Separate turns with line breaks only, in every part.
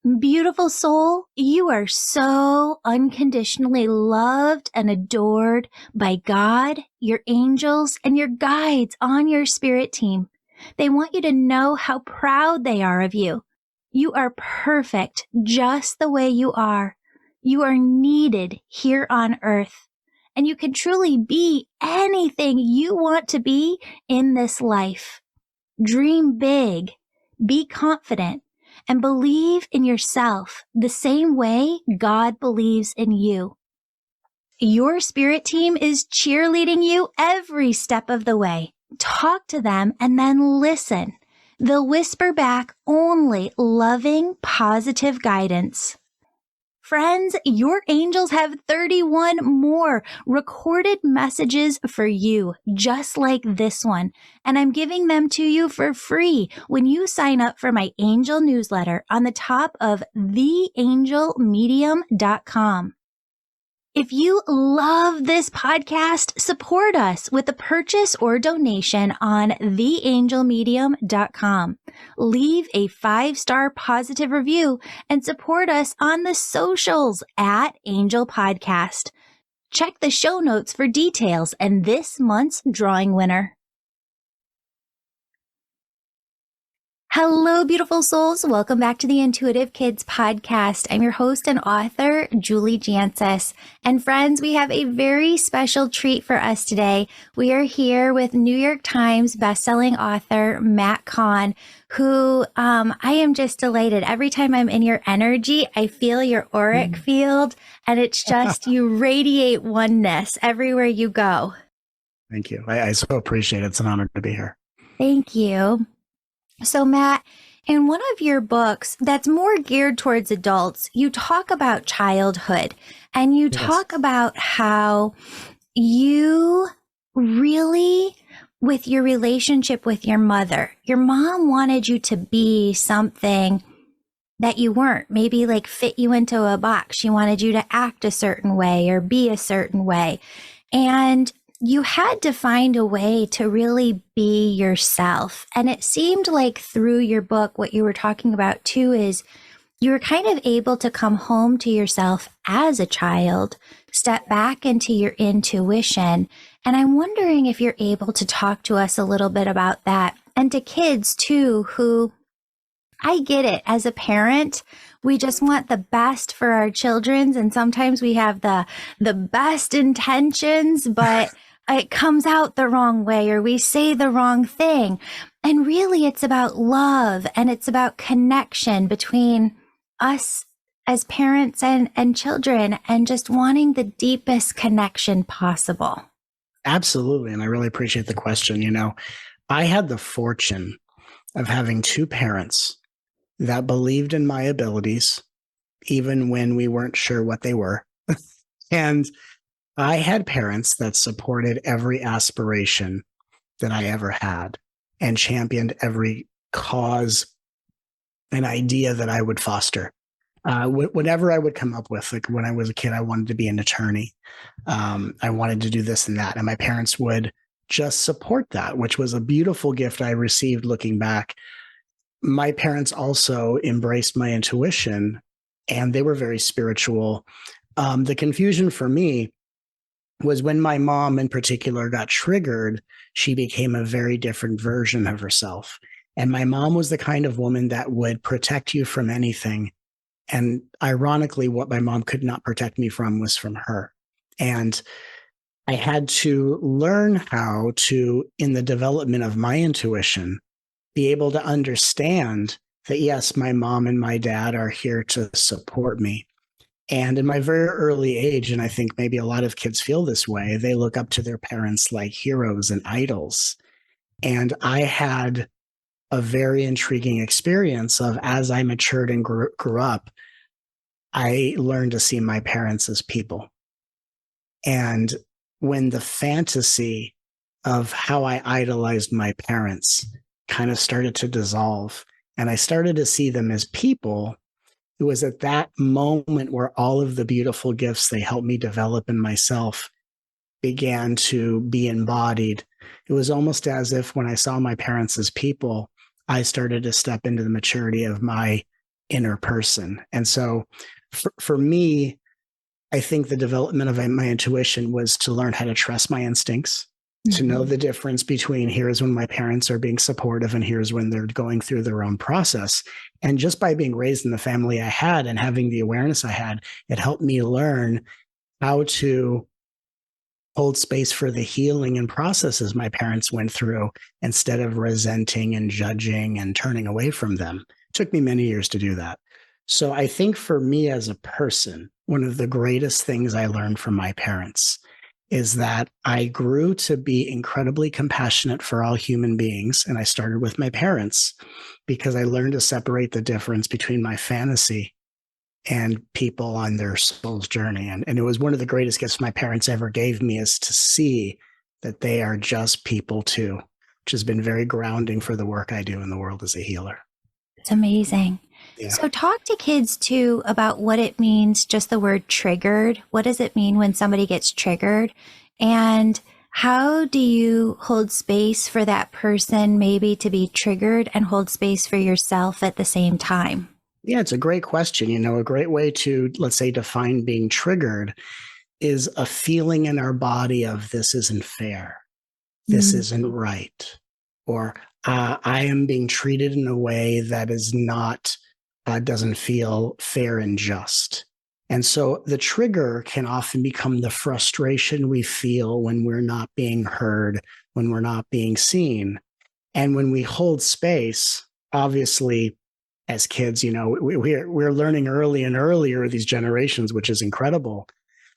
Beautiful soul, you are so unconditionally loved and adored by God, your angels, and your guides on your spirit team. They want you to know how proud they are of you. You are perfect just the way you are. You are needed here on earth, and you can truly be anything you want to be in this life. Dream big, be confident, and believe in yourself the same way God believes in you. Your spirit team is cheerleading you every step of the way. Talk to them and then listen. They'll whisper back only loving, positive guidance. Friends, your angels have 31 more recorded messages for you, just like this one. And I'm giving them to you for free when you sign up for my angel newsletter on the top of theangelmedium.com. If you love this podcast, support us with a purchase or donation on theangelmedium.com. Leave a 5-star positive review and support us on the socials at Angel Podcast. Check the show notes for details and this month's drawing winner. Hello, beautiful souls. Welcome back to the Intuitive Kids podcast. I'm your host and author, Julie Jancius. And friends, we have a very special treat for us today. We are here with New York Times bestselling author, Matt Kahn, who I am just delighted. Every time I'm in your energy, I feel your auric field, and it's just, you radiate oneness everywhere you go.
Thank you. I so appreciate it. It's an honor to be here.
Thank you. So Matt, in one of your books that's more geared towards adults, you talk about childhood, and you talk about how you really, with your relationship with your mother, your mom wanted you to be something that you weren't, maybe like fit you into a box. She wanted you to act a certain way or be a certain way. And you had to find a way to really be yourself. And it seemed like through your book, what you were talking about too is you were kind of able to come home to yourself as a child, step back into your intuition. And I'm wondering if you're able to talk to us a little bit about that, and to kids too, who, I get it, as a parent, we just want the best for our children. And sometimes we have the best intentions, but it comes out the wrong way, or we say the wrong thing. And really, it's about love, and it's about connection between us as parents and children, and just wanting the deepest connection possible.
Absolutely. And I really appreciate the question. You know, I had the fortune of having two parents that believed in my abilities, even when we weren't sure what they were. And I had parents that supported every aspiration that I ever had and championed every cause and idea that I would foster. Whatever I would come up with, like when I was a kid, I wanted to be an attorney. I wanted to do this and that. And my parents would just support that, which was a beautiful gift I received looking back. My parents also embraced my intuition, and they were very spiritual. The confusion for me was when my mom in particular got triggered, she became a very different version of herself. And my mom was the kind of woman that would protect you from anything. And ironically, what my mom could not protect me from was from her. And I had to learn how to, in the development of my intuition, be able to understand that, yes, my mom and my dad are here to support me. And in my very early age, and I think maybe a lot of kids feel this way, they look up to their parents like heroes and idols. And I had a very intriguing experience of, as I matured and grew up, I learned to see my parents as people. And when the fantasy of how I idolized my parents kind of started to dissolve, and I started to see them as people, it was at that moment where all of the beautiful gifts they helped me develop in myself began to be embodied. It was almost as if when I saw my parents as people, I started to step into the maturity of my inner person. And so for me, I think the development of my intuition was to learn how to trust my instincts, to know the difference between here's when my parents are being supportive and here's when they're going through their own process. And just by being raised in the family I had and having the awareness I had, it helped me learn how to hold space for the healing and processes my parents went through instead of resenting and judging and turning away from them. It took me many years to do that. So I think for me as a person, one of the greatest things I learned from my parents is that I grew to be incredibly compassionate for all human beings. And I started with my parents because I learned to separate the difference between my fantasy and people on their soul's journey. And it was one of the greatest gifts my parents ever gave me, is to see that they are just people too, which has been very grounding for the work I do in the world as a healer.
It's amazing.
Yeah.
So talk to kids too about what it means, just the word triggered. What does it mean when somebody gets triggered? And how do you hold space for that person maybe to be triggered and hold space for yourself at the same time?
Yeah, it's a great question. You know, a great way to, let's say, define being triggered is a feeling in our body of this isn't fair, this isn't right, or I am being treated in a way that is not, doesn't feel fair and just. And so the trigger can often become the frustration we feel when we're not being heard, when we're not being seen. And when we hold space, obviously, as kids, you know, we're learning early and earlier, these generations, which is incredible.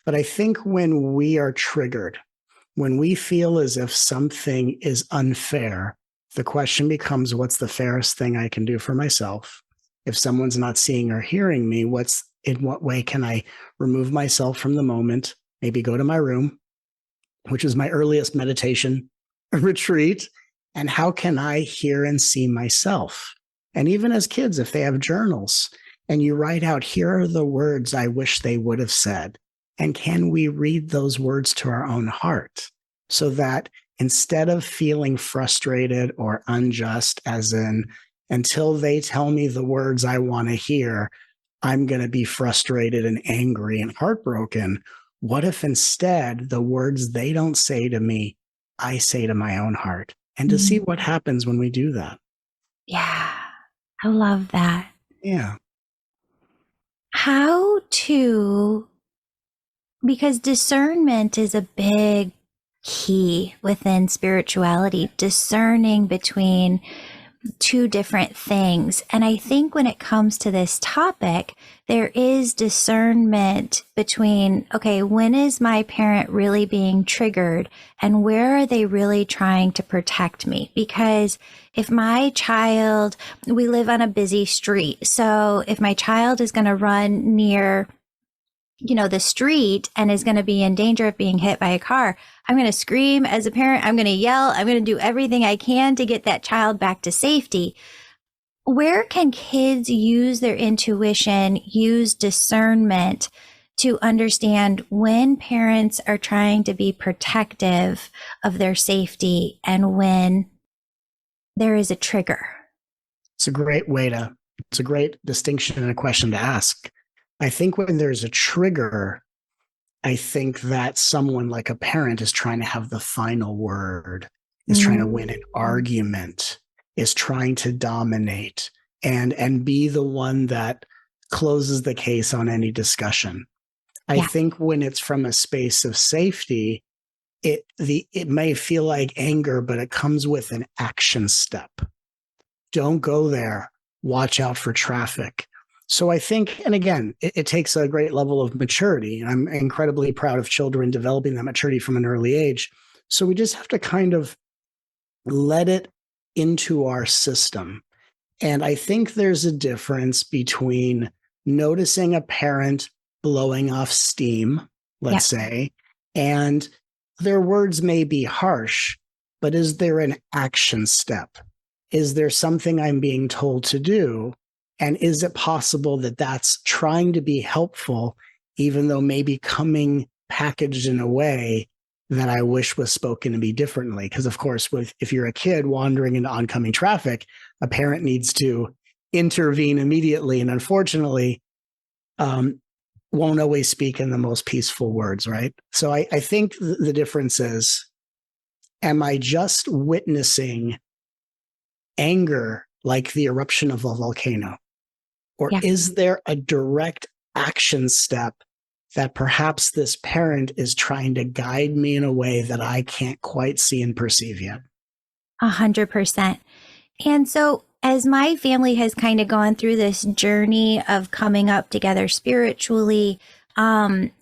But I think when we are triggered, when we feel as if something is unfair, the question becomes, what's the fairest thing I can do for myself? If someone's not seeing or hearing me, in what way can I remove myself from the moment? Maybe go to my room, which is my earliest meditation retreat. And how can I hear and see myself? And even as kids, if they have journals and you write out, here are the words I wish they would have said. And can we read those words to our own heart so that instead of feeling frustrated or unjust, as in, until they tell me the words I want to hear, I'm going to be frustrated and angry and heartbroken. What if instead the words they don't say to me, I say to my own heart? And to see what happens when we do that.
Yeah, I love that.
Yeah.
Because discernment is a big key within spirituality, discerning between two different things. And I think when it comes to this topic, there is discernment between, okay, when is my parent really being triggered and where are they really trying to protect me? Because if my child, we live on a busy street. So if my child is going to run near the street and is going to be in danger of being hit by a car, I'm going to scream as a parent. I'm going to yell. I'm going to do everything I can to get that child back to safety. Where can kids use their intuition, use discernment to understand when parents are trying to be protective of their safety and when there is a trigger?
It's a great distinction and a question to ask. I think when there's a trigger, I think that someone like a parent is trying to have the final word, is trying to win an argument, is trying to dominate and be the one that closes the case on any discussion. I think when it's from a space of safety, it may feel like anger, but it comes with an action step. Don't go there. Watch out for traffic. So I think, and again, it takes a great level of maturity. And I'm incredibly proud of children developing that maturity from an early age. So we just have to kind of let it into our system. And I think there's a difference between noticing a parent blowing off steam, let's say, and their words may be harsh, but is there an action step? Is there something I'm being told to do? And is it possible that that's trying to be helpful, even though maybe coming packaged in a way that I wish was spoken to me differently? Because, of course, if you're a kid wandering into oncoming traffic, a parent needs to intervene immediately. And unfortunately, won't always speak in the most peaceful words, right? So I think the difference is, am I just witnessing anger like the eruption of a volcano? Or is there a direct action step that perhaps this parent is trying to guide me in a way that I can't quite see and perceive yet?
100%. And so as my family has kind of gone through this journey of coming up together spiritually, and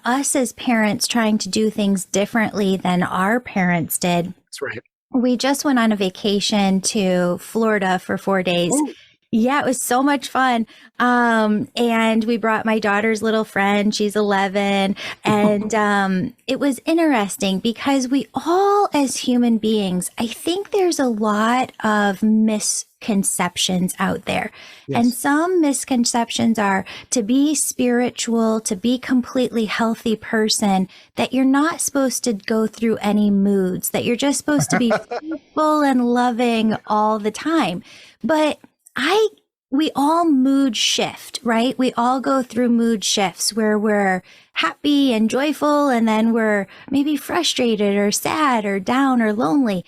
us as parents trying to do things differently than our parents did.
That's right.
We just went on a vacation to Florida for 4 days. Ooh. Yeah, it was so much fun. And we brought my daughter's little friend. She's 11. And it was interesting because we all, as human beings, I think there's a lot of misconceptions out there. Yes. And some misconceptions are to be spiritual, to be completely healthy person, that you're not supposed to go through any moods, that you're just supposed to be peaceful and loving all the time. But we all mood shift, right? We all go through mood shifts where we're happy and joyful, and then we're maybe frustrated or sad or down or lonely.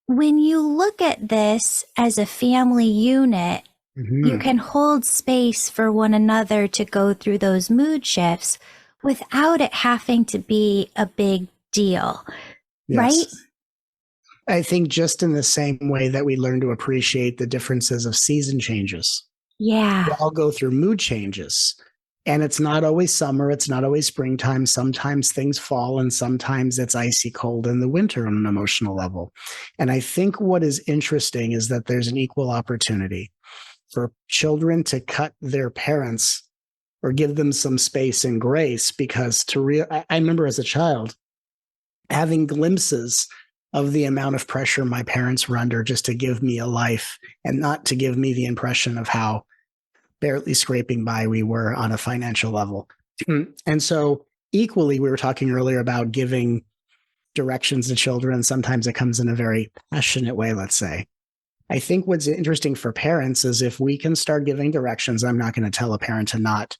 When you look at this as a family unit, you can hold space for one another to go through those mood shifts without it having to be a big deal, right?
I think just in the same way that we learn to appreciate the differences of season changes.
Yeah.
We all go through mood changes. And it's not always summer. It's not always springtime. Sometimes things fall, and sometimes it's icy cold in the winter on an emotional level. And I think what is interesting is that there's an equal opportunity for children to cut their parents or give them some space and grace, because I remember as a child having glimpses of the amount of pressure my parents were under just to give me a life and not to give me the impression of how barely scraping by we were on a financial level. And so equally, we were talking earlier about giving directions to children. Sometimes it comes in a very passionate way, let's say. I think what's interesting for parents is if we can start giving directions. I'm not going to tell a parent to not,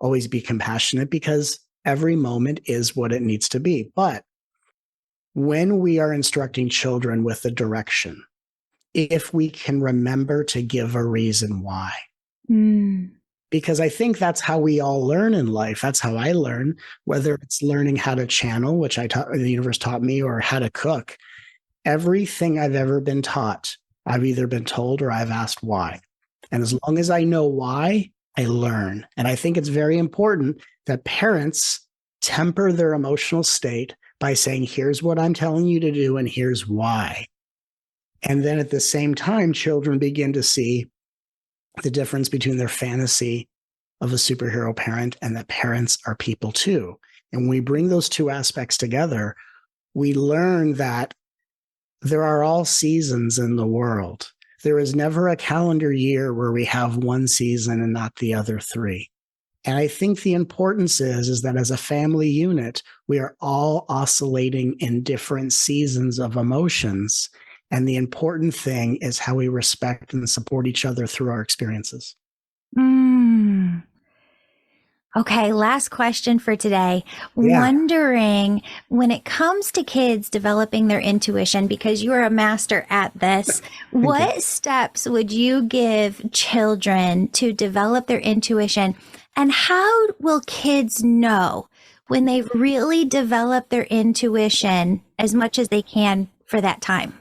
always be compassionate, because every moment is what it needs to be. But when we are instructing children with a direction, if we can remember to give a reason why. Because I think that's how we all learn in life. That's how I learn, whether it's learning how to channel, which the universe taught me, or how to cook. Everything I've ever been taught, I've either been told or I've asked why. And as long as I know why, I learn. And I think it's very important that parents temper their emotional state by saying, here's what I'm telling you to do, and here's why. And then at the same time, children begin to see the difference between their fantasy of a superhero parent and that parents are people too. And when we bring those two aspects together, we learn that there are all seasons in the world. There is never a calendar year where we have one season and not the other three. And I think the importance is that as a family unit, we are all oscillating in different seasons of emotions. And the important thing is how we respect and support each other through our experiences.
Okay, last question for today. Yeah. Wondering, when it comes to kids developing their intuition, because you are a master at this, what steps would you give children to develop their intuition? And how will kids know when they've really developed their intuition as much as they can for that time?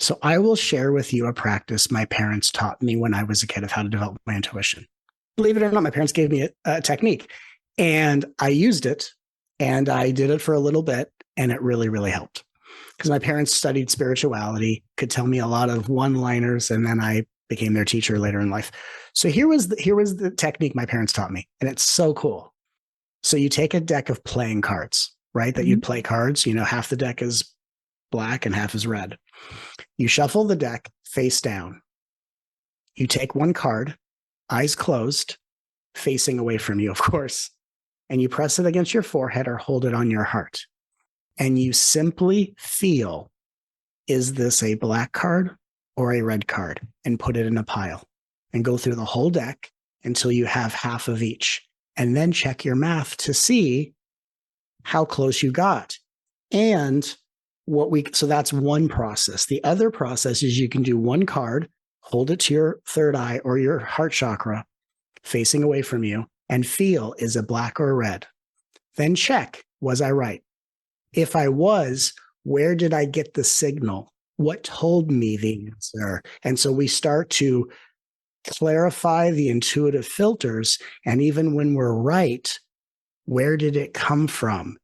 So I will share with you a practice my parents taught me when I was a kid of how to develop my intuition. Believe it or not, my parents gave me a technique, and I used it, and I did it for a little bit, and it really, really helped. Because my parents studied spirituality, could tell me a lot of one-liners, and then I became their teacher later in life. So here was the technique my parents taught me, and it's so cool. So you take a deck of playing cards, right? That you'd play cards. Half the deck is black and half is red. You shuffle the deck face down. You take one card, eyes closed, facing away from you, of course, and you press it against your forehead or hold it on your heart. And you simply feel, is this a black card or a red card and put it in a pile and go through the whole deck until you have half of each. And then check your math to see how close you got. And so that's one process. The other process is you can do one card, hold it to your third eye or your heart chakra facing away from you and feel, is it black or red? Then check, was I right? If I was, where did I get the signal? What told me the answer? And so we start to clarify the intuitive filters. And even when we're right, where did it come from?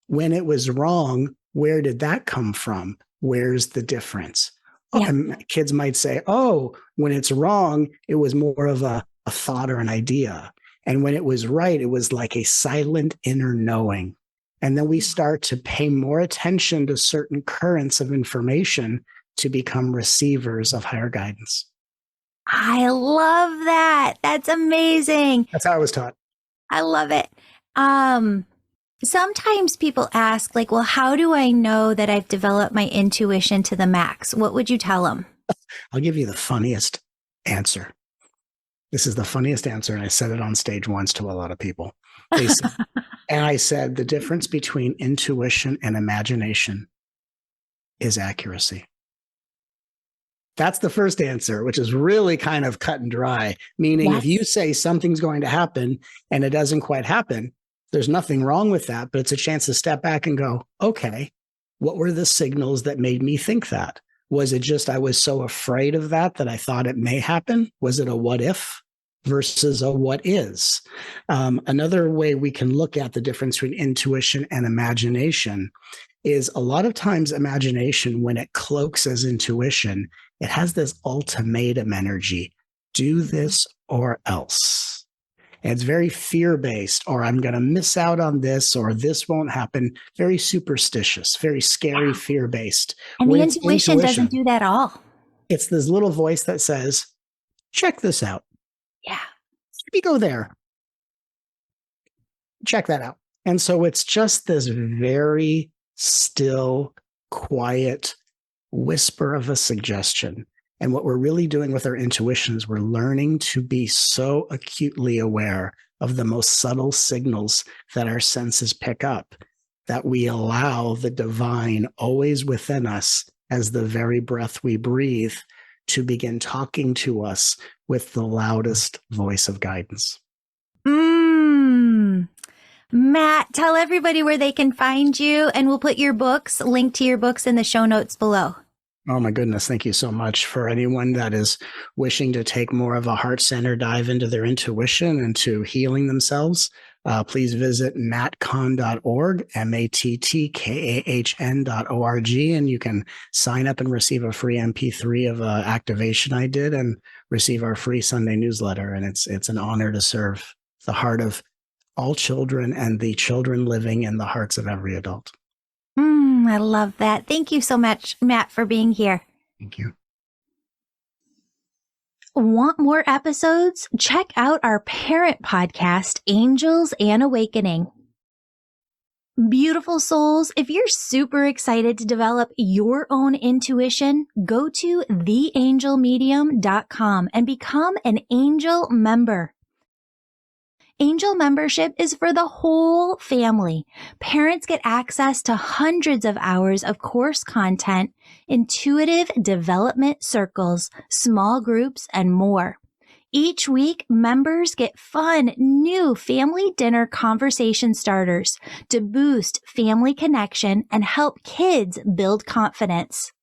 When it was wrong, where did that come from? Where's the difference? Yeah. And kids might say, oh, when it's wrong, it was more of a thought or an idea. And when it was right, it was like a silent inner knowing. And then we start to pay more attention to certain currents of information to become receivers of higher guidance.
I love that. That's amazing.
That's how I was taught.
I love it. Sometimes people ask, like, well, how do I know that I've developed my intuition to the max? What would you tell them?
I'll give you the funniest answer. This is the funniest answer, and I said it on stage once to a lot of people. And I said, the difference between intuition and imagination is accuracy. That's the first answer, which is really kind of cut and dry, meaning if you say something's going to happen and it doesn't quite happen, there's nothing wrong with that, but it's a chance to step back and go, okay, what were the signals that made me think that? Was it just I was so afraid of that I thought it may happen? Was it a what if versus a what is? Another way we can look at the difference between intuition and imagination is a lot of times imagination, when it cloaks as intuition, it has this ultimatum energy. Do this or else. And it's very fear-based, or I'm going to miss out on this, or this won't happen. Very superstitious, very scary, fear-based.
And the intuition doesn't do that at all.
It's this little voice that says, check this out.
Yeah.
Maybe go there. Check that out. And so it's just this very still, quiet whisper of a suggestion. And what we're really doing with our intuition is we're learning to be so acutely aware of the most subtle signals that our senses pick up, that we allow the divine always within us as the very breath we breathe to begin talking to us with the loudest voice of guidance.
Matt, tell everybody where they can find you, and we'll put your books, link to your books in the show notes below.
Oh my goodness. Thank you so much. For anyone that is wishing to take more of a heart-centered dive into their intuition and to healing themselves, please visit mattkahn.org, mattkahn.org, and you can sign up and receive a free MP3 of an activation I did and receive our free Sunday newsletter. And it's an honor to serve the heart of all children and the children living in the hearts of every adult.
I love that. Thank you so much, Matt, for being here.
Thank you.
Want more episodes? Check out our parent podcast, Angels and Awakening. Beautiful souls, if you're super excited to develop your own intuition, go to theangelmedium.com and become an angel member. Angel membership is for the whole family. Parents get access to hundreds of hours of course content, intuitive development circles, small groups, and more. Each week, members get fun, new family dinner conversation starters to boost family connection and help kids build confidence.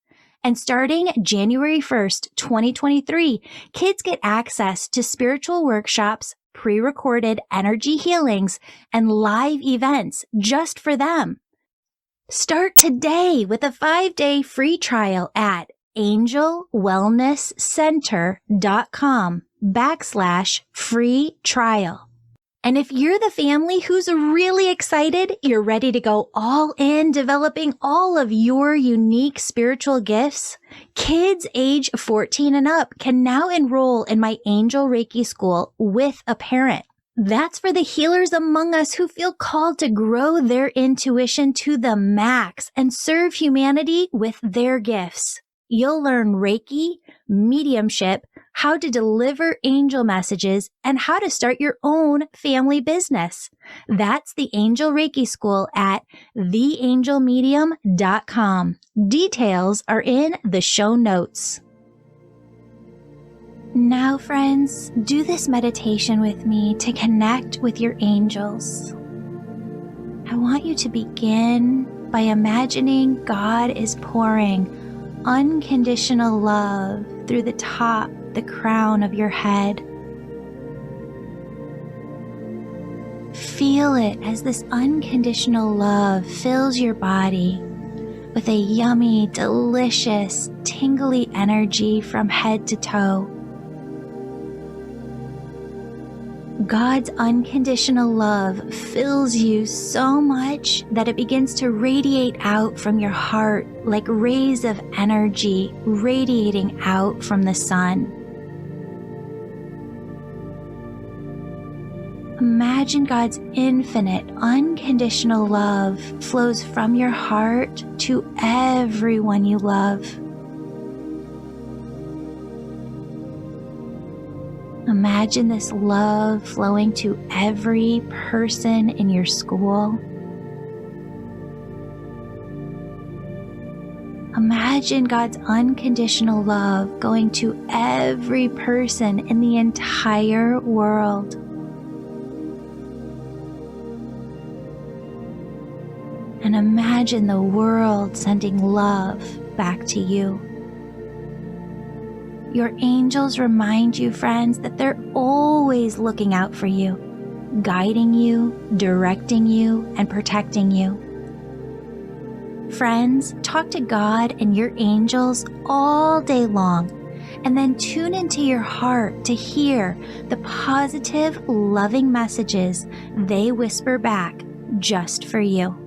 And starting January 1st, 2023, kids get access to spiritual workshops, pre-recorded energy healings, and live events just for them. Start today with a 5-day free trial at angelwellnesscenter.com/free trial. And if you're the family who's really excited, you're ready to go all in developing all of your unique spiritual gifts, kids age 14 and up can now enroll in my Angel Reiki School with a parent. That's for the healers among us who feel called to grow their intuition to the max and serve humanity with their gifts. you'll learn Reiki, mediumship, how to deliver angel messages, and how to start your own family business. That's the Angel Reiki School at theangelmedium.com. Details are in the show notes. Now, friends, do this meditation with me to connect with your angels. I want you to begin by imagining God is pouring unconditional love through the top, the crown of your head. Feel it as this unconditional love fills your body with a yummy, delicious, tingly energy from head to toe. God's unconditional love fills you so much that it begins to radiate out from your heart like rays of energy radiating out from the sun. Imagine God's infinite, unconditional love flows from your heart to everyone you love. Imagine this love flowing to every person in your school. Imagine God's unconditional love going to every person in the entire world. And imagine the world sending love back to you. Your angels remind you, friends, that they're always looking out for you, guiding you, directing you, and protecting you. Friends, talk to God and your angels all day long, and then tune into your heart to hear the positive, loving messages they whisper back just for you.